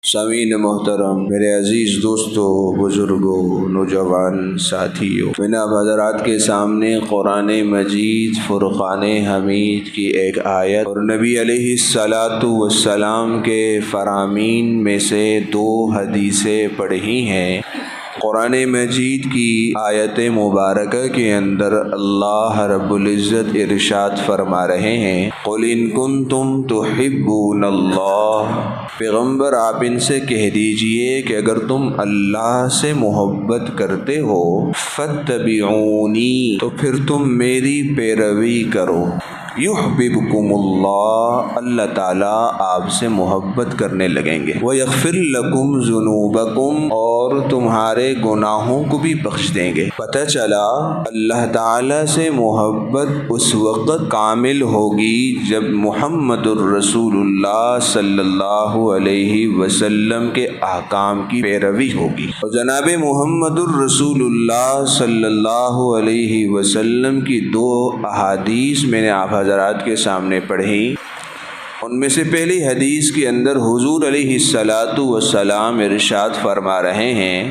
سامعین محترم، میرے عزیز دوستوں، بزرگوں، نوجوان ساتھیوں، میں نے اب حضرات کے سامنے قرآن مجید فرقان حمید کی ایک آیت اور نبی علیہ السلام کے فرامین میں سے 2 حدیثیں پڑھی ہیں۔ قرآن مجید کی آیت مبارکہ کے اندر اللہ رب العزت ارشاد فرما رہے ہیں، قُلْ إِن كُنتُمْ تُحِبُّونَ اللَّهَ، پیغمبر آپ ان سے کہہ دیجئے کہ اگر تم اللہ سے محبت کرتے ہو، فَاتَّبِعُونِي، تو پھر تم میری پیروی کرو، یحببکم اللہ، اللہ تعالیٰ آپ سے محبت کرنے لگیں گے، ویغفر لکم ذنوبکم، اور تمہارے گناہوں کو بھی بخش دیں گے۔ پتہ چلا اللہ تعالیٰ سے محبت اس وقت کامل ہوگی جب محمد الرسول اللہ صلی اللہ علیہ وسلم کے احکام کی پیروی ہوگی۔ اور جناب محمد الرسول اللہ صلی اللہ علیہ وسلم کی 2 احادیث میں نے آپ حضرات کے سامنے پڑھی۔ ان میں سے پہلی حدیث کے اندر حضور علیہ السلام ارشاد فرما رہے ہیں،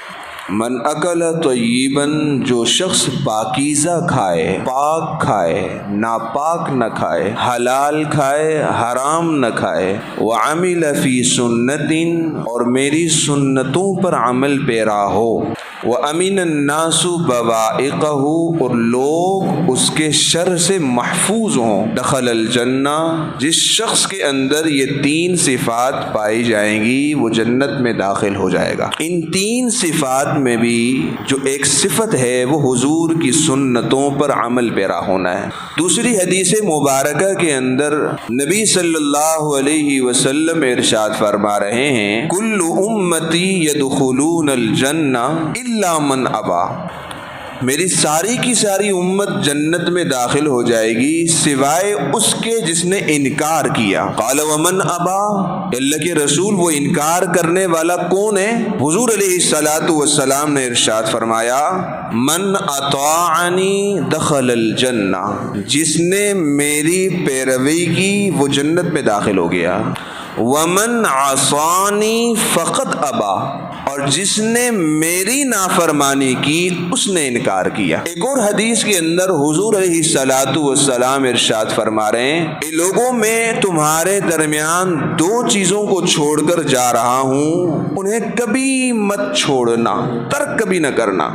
من اکل طیبا، جو شخص پاکیزہ کھائے، پاک کھائے، ناپاک نہ کھائے، حلال کھائے، حرام نہ کھائے، وعمل فی سنت، اور میری سنتوں پر عمل پیرا ہو، وَأَمِنَ النَّاسُ بَوَائِقَهُ، اور لوگ اس کے شر سے محفوظ ہوں، دخل الجنہ، جس شخص کے اندر یہ 3 صفات پائی جائیں گی وہ جنت میں داخل ہو جائے گا۔ ان 3 صفات میں بھی جو ایک صفت ہے وہ حضور کی سنتوں پر عمل پیرا ہونا ہے۔ دوسری حدیث مبارکہ کے اندر نبی صلی اللہ علیہ وسلم ارشاد فرما رہے ہیں، کل امتی یدخلون الجنہ الا من ابا، میری ساری کی ساری امت جنت میں داخل ہو جائے گی سوائے اس کے جس نے انکار کیا۔ قال ومن ابا، اللہ کے رسول وہ انکار کرنے والا کون ہے؟ حضور علیہ السلام نے ارشاد فرمایا، من اطاعنی دخل الجنہ، جس نے میری پیروی کی وہ جنت میں داخل ہو گیا، ومن عصانی فقط ابا، اور جس نے میری نافرمانی کی اس نے انکار کیا۔ ایک اور حدیث کے اندر حضور علیہ السلام ارشاد فرما رہے ہیں، ان لوگوں میں تمہارے درمیان 2 چیزوں کو چھوڑ کر جا رہا ہوں، انہیں کبھی مت چھوڑنا، ترک کبھی نہ کرنا۔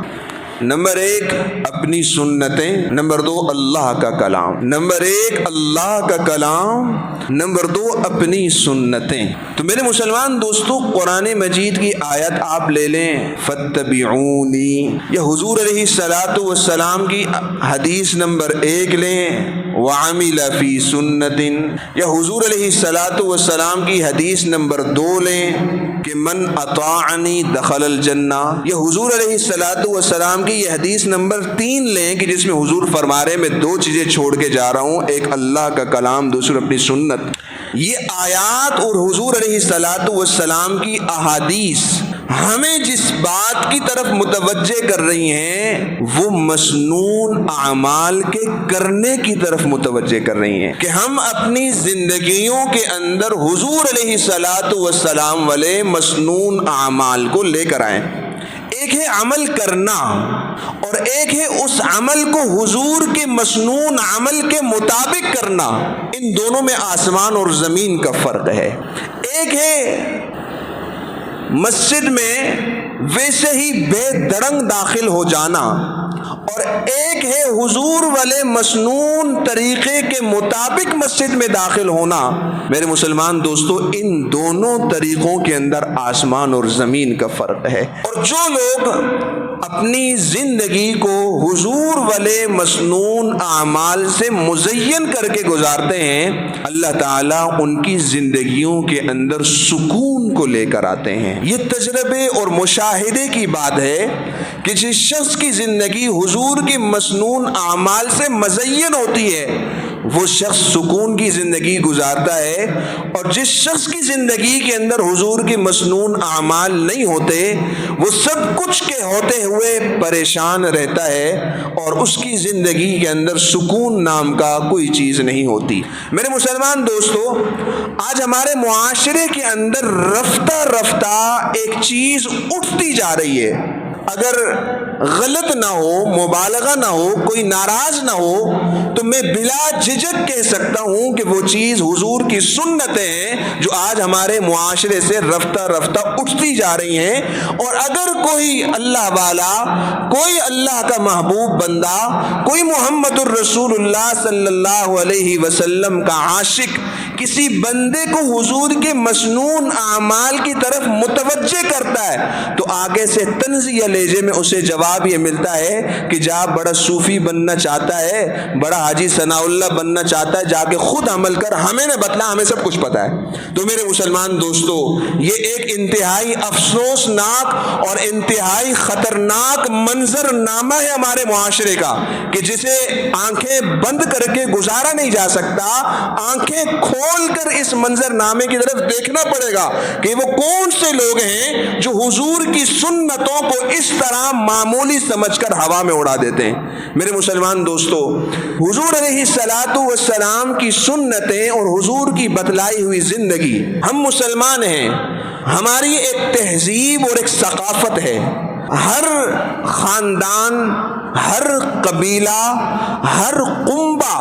نمبر 1 اپنی سنتیں، نمبر 2 اللہ کا کلام، نمبر 1 اللہ کا کلام، نمبر 2 اپنی سنتیں۔ تو میرے مسلمان دوستو، قرآن مجید کی آیت آپ لے لیں، فَاتَّبِعُونِی، یا حضور علیہ السلام کی حدیث نمبر 1 لیں، وَعَمِلَ فِی سُنَّةٍ، یا حضور علیہ السلام کی حدیث نمبر 2 لیں کہ من اطاعنی دخل الجنہ، یا حضور علیہ السلام کی یہ حدیث نمبر 3 لیں کہ جس میں حضور فرما رہے میں 2 چیزیں چھوڑ کے جا رہا ہوں، ایک اللہ کا کلام، دوسری اپنی سنت۔ یہ آیات اور حضور علیہ السلام کی احادیث ہمیں جس بات کی طرف متوجہ کر رہی ہیں وہ مسنون اعمال کے کرنے کی طرف متوجہ کر رہی ہیں، کہ ہم اپنی زندگیوں کے اندر حضور علیہ السلام والے مسنون اعمال کو لے کر آئیں۔ ایک ہے عمل کرنا اور ایک ہے اس عمل کو حضور کے مسنون عمل کے مطابق کرنا، ان دونوں میں آسمان اور زمین کا فرق ہے۔ ایک ہے مسجد میں ویسے ہی بے دڑنگ داخل ہو جانا، اور ایک ہے حضور والے مسنون طریقے کے مطابق مسجد میں داخل ہونا۔ میرے مسلمان دوستو، ان دونوں طریقوں کے اندر آسمان اور زمین کا فرق ہے، اور جو لوگ اپنی زندگی کو حضور والے مسنون اعمال سے مزین کر کے گزارتے ہیں، اللہ تعالیٰ ان کی زندگیوں کے اندر سکون کو لے کر آتے ہیں۔ یہ تجربے اور مشاہدے کی بات ہے کہ جس شخص کی زندگی حضور کے مسنون اعمال سے مزین ہوتی ہے وہ شخص سکون کی زندگی گزارتا ہے، اور جس شخص کی زندگی کے اندر حضور کی مسنون اعمال نہیں ہوتے وہ سب کچھ کے ہوتے ہوئے پریشان رہتا ہے، اور اس کی زندگی کے اندر سکون نام کا کوئی چیز نہیں ہوتی۔ میرے مسلمان دوستو، آج ہمارے معاشرے کے اندر رفتہ رفتہ ایک چیز اٹھتی جا رہی ہے، اگر غلط نہ ہو، مبالغہ نہ ہو، کوئی ناراض نہ ہو تو میں بلا جھجک کہہ سکتا ہوں کہ وہ چیز حضور کی سنتیں ہیں جو آج ہمارے معاشرے سے رفتہ رفتہ اٹھتی جا رہی ہیں۔ اور اگر کوئی اللہ والا، کوئی اللہ کا محبوب بندہ، کوئی محمد الرسول اللہ صلی اللہ علیہ وسلم کا عاشق کسی بندے کو حضور کے مسنون اعمال کی طرف متوجہ کرتا ہے تو آگے سے طنز یا لہجے میں اسے جواب یہ ملتا ہے کہ جا بڑا صوفی بننا چاہتا ہے، بڑا حاجی ثناء اللہ بننا چاہتا ہے، جا کے خود عمل کر، ہمیں نہ بتلا، ہمیں سب کچھ پتا ہے۔ تو میرے مسلمان دوستو، یہ ایک انتہائی افسوسناک اور انتہائی خطرناک منظر نامہ ہے ہمارے معاشرے کا کہ جسے آنکھیں بند کر کے گزارا نہیں جا سکتا۔ آنکھیں کھول کر اس منظر نامے کی طرف دیکھنا پڑے گا کہ وہ کون سے لوگ ہیں جو حضور کی سنتوں کو اس طرح معمولی سمجھ کر ہوا میں اڑا دیتے ہیں۔ میرے مسلمان دوستو، حضور علیہ الصلوۃ والسلام کی سنتیں اور حضور کی بتلائی ہوئی زندگی، ہم مسلمان ہیں، ہماری ایک تہذیب اور ایک ثقافت ہے۔ ہر خاندان، ہر قبیلہ، ہر قنبہ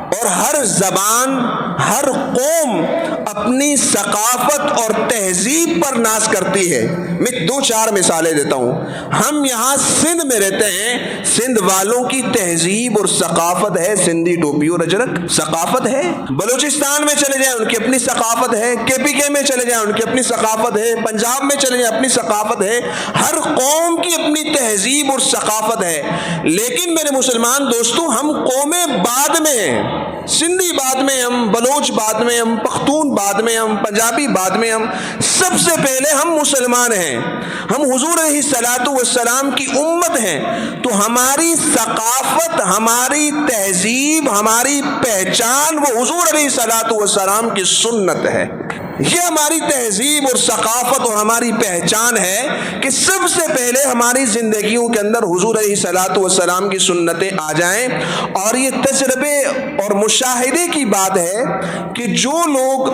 اور ہر زبان، ہر قوم اپنی ثقافت اور تہذیب پر ناز کرتی ہے۔ میں دو چار مثالیں دیتا ہوں۔ ہم یہاں سندھ میں رہتے ہیں، سندھ والوں کی تہذیب اور ثقافت ہے سندھی ٹوپی اور اجرک، ثقافت ہے۔ بلوچستان میں چلے جائیں، ان کی اپنی ثقافت ہے۔ KPK میں چلے جائیں، ان کی اپنی ثقافت ہے۔ پنجاب میں چلے جائیں، اپنی ثقافت ہے۔ ہر قوم کی اپنی تہذیب اور ثقافت ہے۔ لیکن میرے مسلمان دوستو، ہم قومیں بعد میں ہیں، سندھی بعد میں، ہم بلوچ بعد میں، ہم پختون بعد میں، ہم پنجابی بعد میں، ہم سب سے پہلے ہم مسلمان ہیں۔ ہم حضور علیہ الصلوۃ والسلام کی امت ہیں، تو ہماری ثقافت، ہماری تہذیب، ہماری پہچان وہ حضور علیہ الصلوۃ والسلام کی سنت ہے۔ یہ ہماری تہذیب اور ثقافت اور ہماری پہچان ہے کہ سب سے پہلے ہماری زندگیوں کے اندر حضور علیہ الصلوۃ والسلام کی سنتیں آ جائیں۔ اور یہ تجربے اور مشاہدے کی بات ہے کہ جو لوگ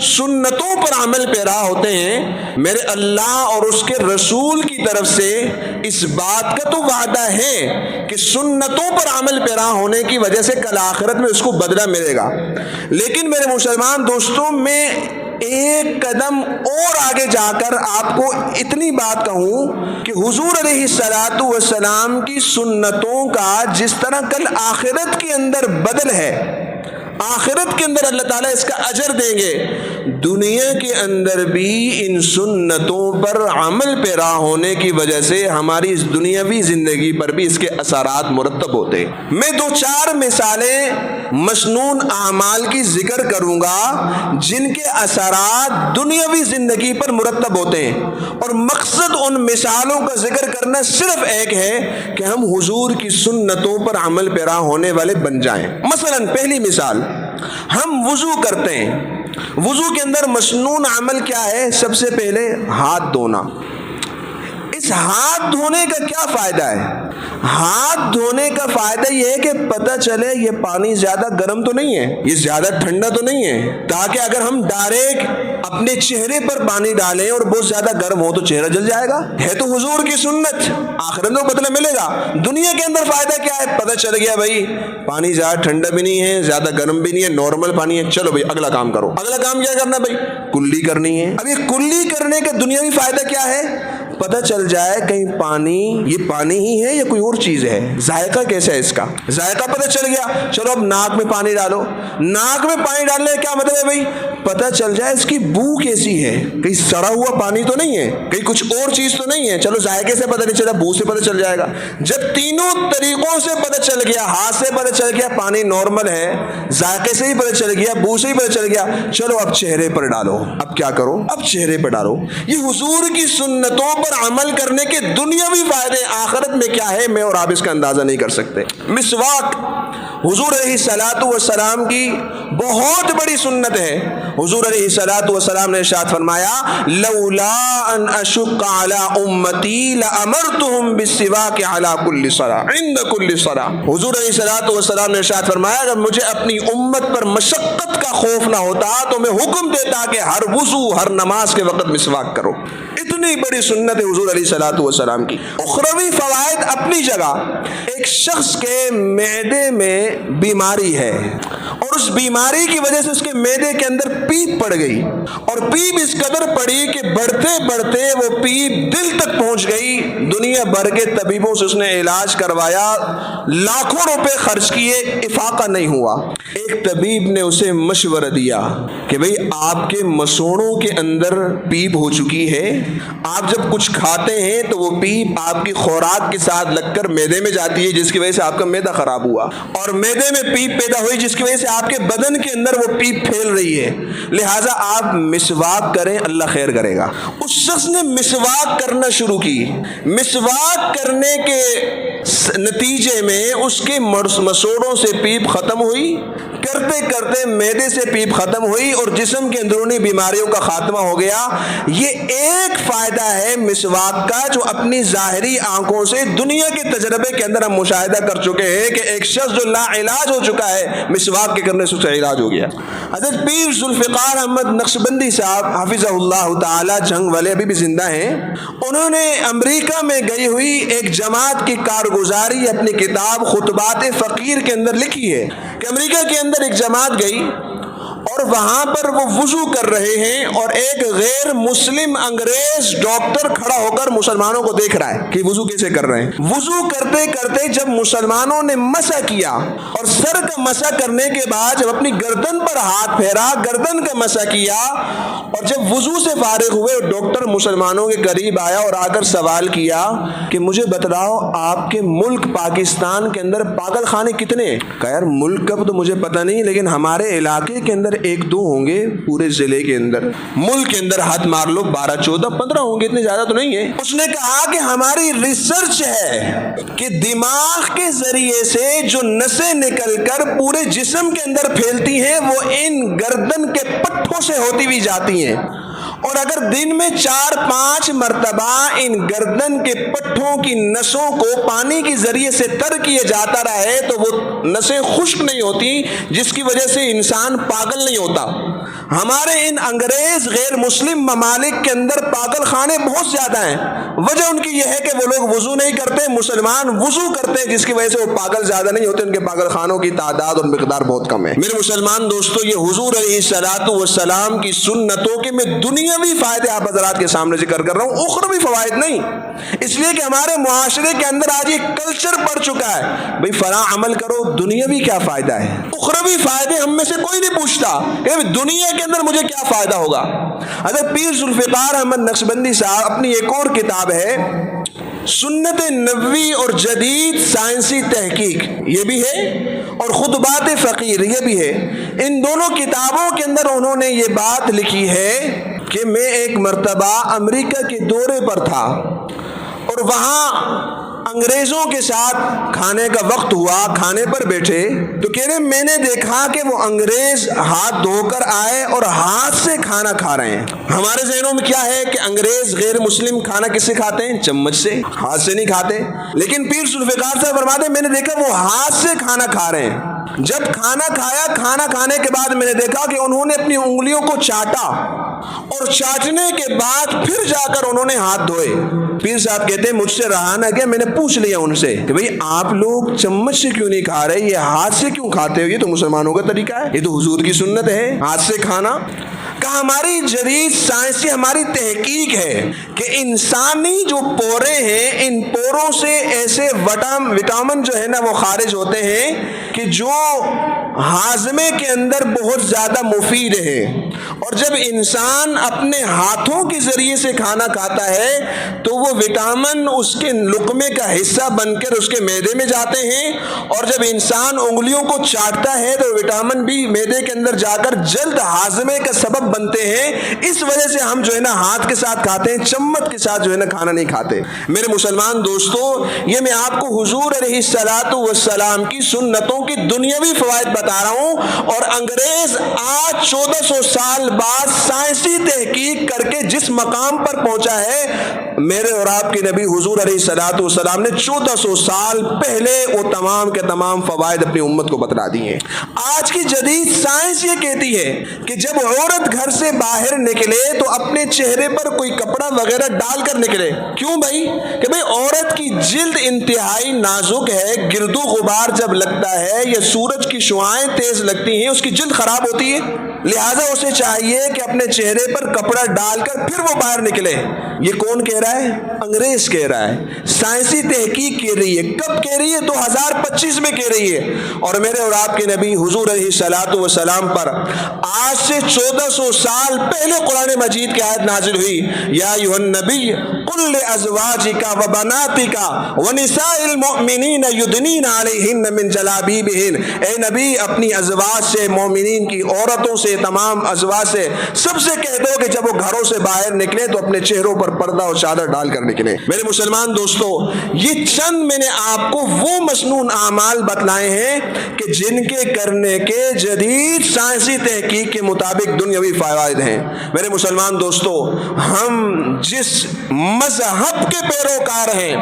سنتوں پر عمل پیرا ہوتے ہیں، میرے اللہ اور اس کے رسول کی طرف سے اس بات کا تو وعدہ ہے کہ سنتوں پر عمل پیرا ہونے کی وجہ سے کل آخرت میں اس کو بدلہ ملے گا۔ لیکن میرے مسلمان دوستوں، میں ایک قدم اور آگے جا کر آپ کو اتنی بات کہوں کہ حضور علیہ الصلوۃ والسلام کی سنتوں کا جس طرح کل آخرت کے اندر بدل ہے، آخرت کے اندر اللہ تعالیٰ اس کا اجر دیں گے، دنیا کے اندر بھی ان سنتوں پر عمل پیرا ہونے کی وجہ سے ہماری اس دنیاوی زندگی پر بھی اس کے اثرات مرتب ہوتے ہیں۔ میں دو چار مثالیں مسنون اعمال کی ذکر کروں گا جن کے اثرات دنیاوی زندگی پر مرتب ہوتے ہیں، اور مقصد ان مثالوں کا ذکر کرنا صرف ایک ہے کہ ہم حضور کی سنتوں پر عمل پیرا ہونے والے بن جائیں۔ مثلا پہلی مثال، ہم وضو کرتے ہیں، وضو کے اندر مسنون عمل کیا ہے؟ سب سے پہلے ہاتھ دھونا۔ اس ہاتھ دھونے کا کیا فائدہ ہے؟ ہاتھ دھونے کا فائدہ یہ ہے کہ پتہ چلے یہ پانی زیادہ گرم تو نہیں ہے، یہ زیادہ ٹھنڈا تو نہیں ہے، تاکہ اگر ہم ڈائریکٹ اپنے چہرے پر پانی ڈالیں اور بہت زیادہ گرم ہو تو چہرہ جل جائے گا۔ ہے تو حضور کی سنت، آخرت میں بدلہ ملے گا۔ دنیا کے اندر فائدہ کیا ہے؟ پتہ چل گیا بھائی پانی زیادہ ٹھنڈا بھی نہیں ہے، زیادہ گرم بھی نہیں ہے، نارمل پانی ہے، چلو بھائی اگلا کام کرو۔ اگلا کام کیا کرنا بھائی؟ کلی کرنی ہے۔ اب یہ کلی کرنے کا دنیاوی فائدہ کیا ہے؟ پتہ چل جائے کہیں پانی یہ پانی ہی ہے یا کوئی اور چیز ہے، ذائقہ کیسا ہے اس کا، ذائقہ پتہ چل گیا، چلو اب ناک میں پانی ڈالو۔ ناک میں پانی ڈالنے کا کیا مطلب ہے بھائی؟ پتہ چل جائے اس کی بو کیسی ہے، کہیں سڑا ہوا پانی تو نہیں ہے، کہیں کچھ اور چیز تو نہیں ہے، چلو ذائقے سے پتہ نہیں چلا، بو سے پتہ چل جائے گا۔ جب تینوں طریقوں سے پتہ چل گیا، ہاتھ سے پتہ چل گیا پانی نارمل ہے، ذائقے سے ہی پتہ چل گیا، بو سے ہی پتہ چل گیا، چلو اب چہرے پر ڈالو۔ اب کیا کرو؟ اب چہرے پر ڈالو۔ یہ حضور کی سنتوں پر عمل کرنے کے دنیاوی فائدے، آخرت میں کیا ہے میں اور آپ اس کا اندازہ نہیں کر سکتے۔ مسواک، حضور علیہ الصلوۃ والسلام کی بہت بڑی سنت ہے. حضور علیہ الصلوۃ والسلام نے ارشاد فرمایا لولا ان اشق علی امتی لامرتهم بالسواک علی کل صلاۃ عند کل صلاۃ. حضور علیہ الصلوۃ والسلام نے ارشاد فرمایا اگر مجھے اپنی امت پر مشقت کا خوف نہ ہوتا تو میں حکم دیتا کہ ہر وضو ہر نماز کے وقت مسواک کرو. اتنی بڑی سنت ہے حضور علیہ الصلوۃ والسلام کی. اخروی فوائد اپنی جگہ. ایک شخص کے معدے میں بیماری ہے اور اس بیماری کی وجہ سے اس کے معدے کے اندر پیپ پڑ گئی اور پیپ اس قدر پڑی کہ بڑھتے بڑھتے وہ پیپ دل تک پہنچ گئی. دنیا بھر کے طبیبوں سے اس نے علاج کروایا, لاکھوں روپے خرچ کیے, افاقہ نہیں ہوا. ایک طبیب نے اسے مشورہ دیا کہ بھئی آپ کے مسوڑوں کے اندر پیپ ہو چکی ہے, آپ جب کچھ کھاتے ہیں تو وہ پیپ آپ کی خوراک کے ساتھ لگ کر معدے میں جاتی ہے جس کی وجہ سے آپ کا معدہ خراب ہوا, اور معدے میں پیپ پیدا ہوئی جس کی وجہ سے آپ کے بدن کے اندر وہ پیپ پھیل رہی ہے, لہٰذا آپ مسواک کریں, اللہ خیر کرے گا. اس شخص نے مسواک کرنا شروع کی. مسواک کرنے کے نتیجے میں اس کے مسوڑوں سے پیپ ختم ہوئی, کرتے کرتے معدے سے پیپ ختم ہوئی اور جسم کے اندرونی بیماریوں کا خاتمہ ہو گیا. یہ ایک فائدہ ہے مسواک کا جو اپنی ظاہری آنکھوں سے دنیا کے تجربے کے اندر ہم مشاہدہ کر چکے ہیں کہ ایک شخص جو لا علاج ہو چکا ہے مسواک کے کرنے سے علاج ہو گیا. حضرت پیر ذوالفقار احمد نقشبندی صاحب حفظہ اللہ تعالی جنگ والے ابھی بھی زندہ ہیں. انہوں نے امریکہ میں گئی ہوئی ایک جماعت کی کارگزاری اپنی کتاب خطبات فقیر کے اندر لکھی ہے کہ امریکہ کے اندر ایک جماعت گئی اور وہاں پر وہ وضو کر رہے ہیں اور ایک غیر مسلم انگریز ڈاکٹر کھڑا ہو کر مسلمانوں کو دیکھ رہا ہے کہ وضو کیسے کر رہے ہیں. وضو کرتے کرتے جب مسلمانوں نے مسح کیا اور سر کا مسح کرنے کے بعد جب اپنی گردن پر ہاتھ پھیرا, گردن کا مسح کیا اور جب وضو سے فارغ ہوئے, ڈاکٹر مسلمانوں کے قریب آیا اور آ کر سوال کیا کہ مجھے بتلاؤ آپ کے ملک پاکستان کے اندر پاگل خانے کتنے ہیں؟ کہا یار ملک کا تو مجھے پتہ نہیں لیکن ہمارے علاقے کے اندر 1-2 ہوں گے, پورے ضلع کے اندر, ملک کے اندر ہاتھ مار لو 12, 14, 15 ہوں گے, اتنے زیادہ تو نہیں ہے. اس نے کہا کہ ہماری ریسرچ ہے کہ دماغ کے ذریعے سے جو نسیں نکل کر پورے جسم کے اندر پھیلتی ہیں وہ ان گردن کے پٹھوں سے ہوتی ہوئی جاتی ہیں, اور اگر دن میں 4-5 مرتبہ ان گردن کے پٹھوں کی نسوں کو پانی کے ذریعے سے تر کیے جاتا رہے تو وہ نسیں خشک نہیں ہوتی جس کی وجہ سے انسان پاگل نہیں ہوتا. ہمارے ان انگریز غیر مسلم ممالک کے اندر پاگل خانے بہت زیادہ ہیں. وجہ ان کی یہ ہے کہ وہ لوگ وضو نہیں کرتے, مسلمان وضو کرتے ہیں جس کی وجہ سے وہ پاگل زیادہ نہیں ہوتے, ان کے پاگل خانوں کی تعداد اور مقدار بہت کم ہے. میرے مسلمان دوستو, یہ حضور علیہ الصلوۃ والسلام کی سنتوں کے میں دنیاوی فائدے آپ حضرات کے سامنے ذکر کر رہا ہوں, اخروی فوائد نہیں, اس لیے کہ ہمارے معاشرے کے اندر آج یہ کلچر پڑ چکا ہے بھئی فلاں عمل کرو, دنیاوی کیا فائدہ ہے؟ اخروی فائدے ہم میں سے کوئی نہیں پوچھتا کہ دنیا کے اندر مجھے کیا فائدہ ہوگا. حضرت پیر ذوالفقار احمد نقشبندی صاحب اپنی ایک اور کتاب ہے سنت نبوی اور جدید سائنسی تحقیق, یہ بھی ہے, اور خطبات فقیر یہ بھی ہے. ان دونوں کتابوں کے اندر انہوں نے یہ بات لکھی ہے کہ میں ایک مرتبہ امریکہ کے دورے پر تھا اور وہاں انگریزوں کے ساتھ کھانے کا وقت ہوا, کھانے پر بیٹھے تو کہہ رہے میں نے دیکھا کہ وہ انگریز ہاتھ دھو کر آئے اور ہاتھ سے کھانا کھا رہے ہیں. ہمارے ذہنوں میں کیا ہے کہ انگریز غیر مسلم کھانا کس سے کھاتے ہیں؟ چمچ سے, ہاتھ سے نہیں کھاتے. لیکن پیر ذوالفقار صاحب فرماتے ہیں میں نے دیکھا وہ ہاتھ سے کھانا کھا رہے ہیں. جب کھانا کھایا, کھانا کھانے کے بعد میں نے دیکھا کہ انہوں نے اپنی انگلیوں کو چاٹا اور چاٹنے کے بعد پھر جا کر انہوں نے ہاتھ دھوئے. پیر صاحب کہتے ہیں مجھ سے رہا نہ گیا, میں نے پوچھ لیا ان سے کہ بھئی آپ لوگ چمچ سے کیوں نہیں کھا رہے, یہ ہاتھ سے کیوں کھاتے ہو؟ یہ تو مسلمانوں کا طریقہ ہے, یہ تو حضور کی سنت ہے ہاتھ سے کھانا. کہ ہماری جدید سائنسی ہماری تحقیق ہے کہ انسانی جو پورے ہیں ان پوروں سے ایسے وٹامن جو ہے نا وہ خارج ہوتے ہیں کہ جو ہاضمے کے اندر بہت زیادہ مفید ہے، اور جب انسان اپنے ہاتھوں کے ذریعے سے کھانا کھاتا ہے تو وہ وٹامن اس کے لقمے کا حصہ بن کر اس کے معدے میں جاتے ہیں، اور جب انسان انگلیوں کو چاٹتا ہے تو وٹامن بھی معدے کے اندر جا کر جلد ہاضمے کا سبب بنتے ہیں۔ اس وجہ سے ہم جو ہے نا ہاتھ کے ساتھ کھاتے ہیں، چمچ کے ساتھ جو ہے نا کھانا نہیں کھاتے۔ میرے مسلمان دوستو، یہ میں آپ کو حضور علیہ الصلوۃ والسلام کی سنتوں کی دنیاوی فوائد بتا رہا ہوں، اور انگریز آج 1400 سال بعد سائنسی تحقیق کر کے جس مقام پر پہنچا ہے، میرے اور آپ کے نبی حضور علیہ الصلوۃ والسلام نے 1400 سال پہلے وہ تمام کے تمام فوائد اپنی امت کو بتلا دی ہیں۔ آج کی جدید سائنس یہ کہتی ہے کہ جب عورت گھر سے باہر نکلے تو اپنے چہرے پر کوئی کپڑا وغیرہ ڈال کر نکلے۔ کیوں بھائی؟ کہ بھائی عورت کی جلد انتہائی نازک ہے، گرد و غبار جب لگتا ہے یا سورج کی شعاعیں تیز لگتی ہیں اس کی جلد خراب ہوتی ہے، لہذا اسے چاہیے کہ اپنے چہرے پر کپڑا ڈال کر پھر وہ باہر نکلے۔ یہ کون کہہ رہا ہے؟ انگریز کہہ رہا ہے، سائنسی تحقیق کہہ رہی ہے۔ کب کہہ رہی ہے؟ 2025 میں کہہ رہی ہے۔ اور میرے اور آپ کے نبی حضور علیہ الصلوۃ والسلام پر آج سے 1400 سال پہلے قرآن مجید کی آیت نازل ہوئی، یا ایھا النبی قل لازواجک وبناتک ونساء المؤمنین یدنین علیہن من جلابیبہن۔ اے نبی، اپنی ازواج سے، مومنین کی عورتوں سے، تمام ازواج سے سب سے کہہ دو کہ جب وہ گھروں سے باہر نکلے تو اپنے چہروں پر پردہ اور چادر ڈال کر نکلے۔ میرے مسلمان دوستو، یہ چند میں نے آپ کو وہ مسنون اعمال بتلائے ہیں کہ جن کے کرنے کے جدید سائنسی تحقیق کے مطابق دنیاوی فوائد ہیں۔ میرے مسلمان دوستو، ہم جس مذہب کے پیروکار ہیں،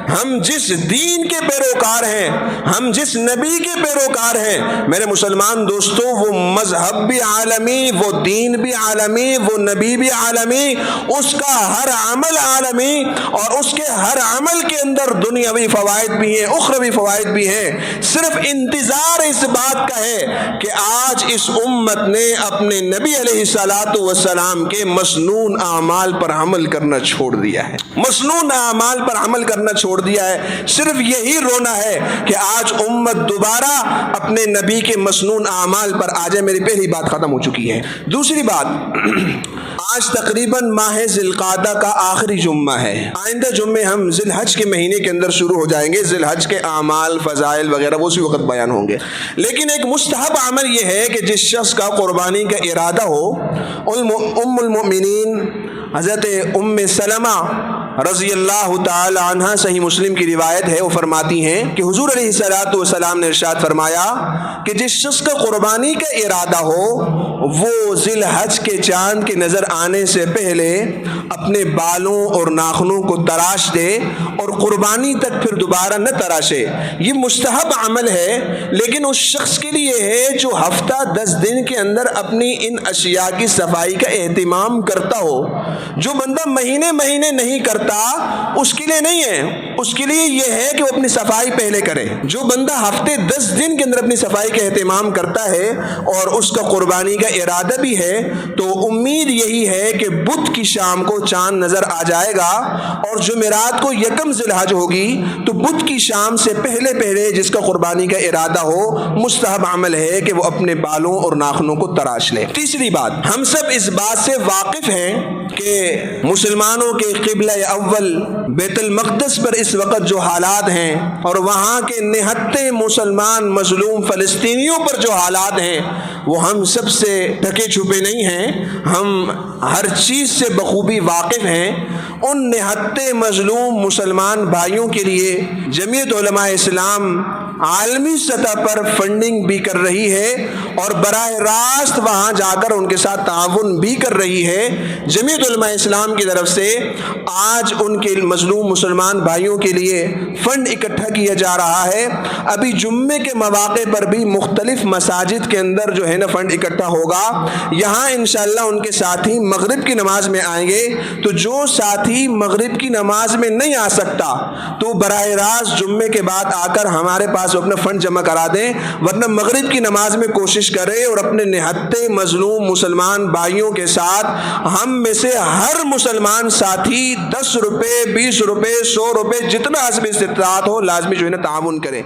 ہم جس دین کے پیروکار ہیں، ہم جس نبی کے پیروکار ہیں، میرے مسلمان دوستو، وہ مذہب بھی عالمی، وہ دین بھی عالمی، وہ نبی بھی عالمی، اس کا ہر عمل عالمی، اور اس کے ہر عمل کے اندر دنیاوی فوائد بھی ہیں، اخروی فوائد بھی ہیں۔ صرف انتظار اس بات کا ہے کہ آج اس امت نے اپنے نبی علیہ الصلوۃ والسلام کے مسنون اعمال پر عمل کرنا چھوڑ دیا ہے، مسنون اعمال پر عمل کرنا چھوڑ دیا ہے۔ صرف یہی رونا ہے کہ آج امت دوبارہ اپنے نبی کے مسنون اعمال پر آ جائے۔ میری پہلی بات ختم ہو چکی ہے۔ دوسری بات، آج تقریباً ماہ ذی القعدہ کا آخری جمعہ ہے۔ آئندہ جمعے ہم ذی الحج کے مہینے کے اندر شروع ہو جائیں گے، ذی الحج کے اعمال، فضائل وغیرہ وہ اسی وقت بیان ہوں گے۔ لیکن ایک مستحب عمل یہ ہے کہ جس شخص کا قربانی کا ارادہ ہو، ام المؤمنین حضرت ام سلمہ رضی اللہ تعالی عنہ، صحیح مسلم کی روایت ہے، وہ فرماتی ہیں کہ حضور علیہ الصلوۃ والسلام نے ارشاد فرمایا کہ جس شخص کا قربانی کا ارادہ ہو وہ ذی الحج کے چاند کے نظر آنے سے پہلے اپنے بالوں اور ناخنوں کو تراش دے اور قربانی تک پھر دوبارہ نہ تراشے۔ یہ مستحب عمل ہے، لیکن اس شخص کے لیے ہے جو ہفتہ 10 دن کے اندر اپنی ان اشیاء کی صفائی کا اہتمام کرتا ہو۔ جو بندہ مہینے مہینے نہیں کرتا اس کے لیے نہیں ہے، اس کے لیے یہ ہے کہ وہ اپنی صفائی پہلے کرے۔ جو بندہ ہفتے 10 دن کے اندر اپنی صفائی کا اہتمام کرتا ہے اور اس کا قربانی کا ارادہ بھی ہے، تو امید یہی ہے کہ بدھ کی شام کو چاند نظر آ جائے گا، اور جمعرات کو یکم ذی الحج ہوگی، تو بدھ کی شام سے پہلے پہلے جس کا قربانی کا ارادہ ہو، مستحب عمل ہے کہ وہ اپنے بالوں اور ناخنوں کو تراش لے۔ تیسری بات، ہم سب اس بات سے واقف ہیں کہ مسلمانوں کے قبلہ اول بیت المقدس پر اس وقت جو حالات ہیں، اور وہاں کے نہتے مسلمان مظلوم فلسطینیوں پر جو حالات ہیں، وہ ہم سب سے ڈھکے چھپے نہیں ہیں، ہم ہر چیز سے بخوبی واقف ہیں۔ ان نہتے مظلوم مسلمان بھائیوں کے لیے جمعیت علماء اسلام عالمی سطح پر فنڈنگ بھی کر رہی ہے، اور براہ راست وہاں جا کر ان کے ساتھ تعاون بھی کر رہی ہے۔ جمعیت علماء اسلام کی طرف سے آج ان کے مظلوم مسلمان بھائیوں کے لیے فنڈ اکٹھا کیا جا رہا ہے۔ ابھی جمعے کے مواقع پر بھی مختلف مساجد کے اندر جو ہے نا فنڈ اکٹھا ہوگا۔ یہاں انشاءاللہ ان کے ساتھی مغرب کی نماز میں آئیں گے، تو جو ساتھی مغرب کی نماز میں نہیں آ سکتا تو براہ راست جمعے کے بعد آ کر ہمارے پاس اپنا فنڈ جمع کرا دیں، ورنہ مغرب کی نماز میں کوشش کریں اور اپنے نہتے مظلوم مسلمان بھائیوں کے ساتھ ہم میں سے ہر مسلمان ساتھی 10 روپے، 20 روپے، 100 روپے، جتنا حسب استطاعت ہو لازمی جو ہے نا تعاون کریں۔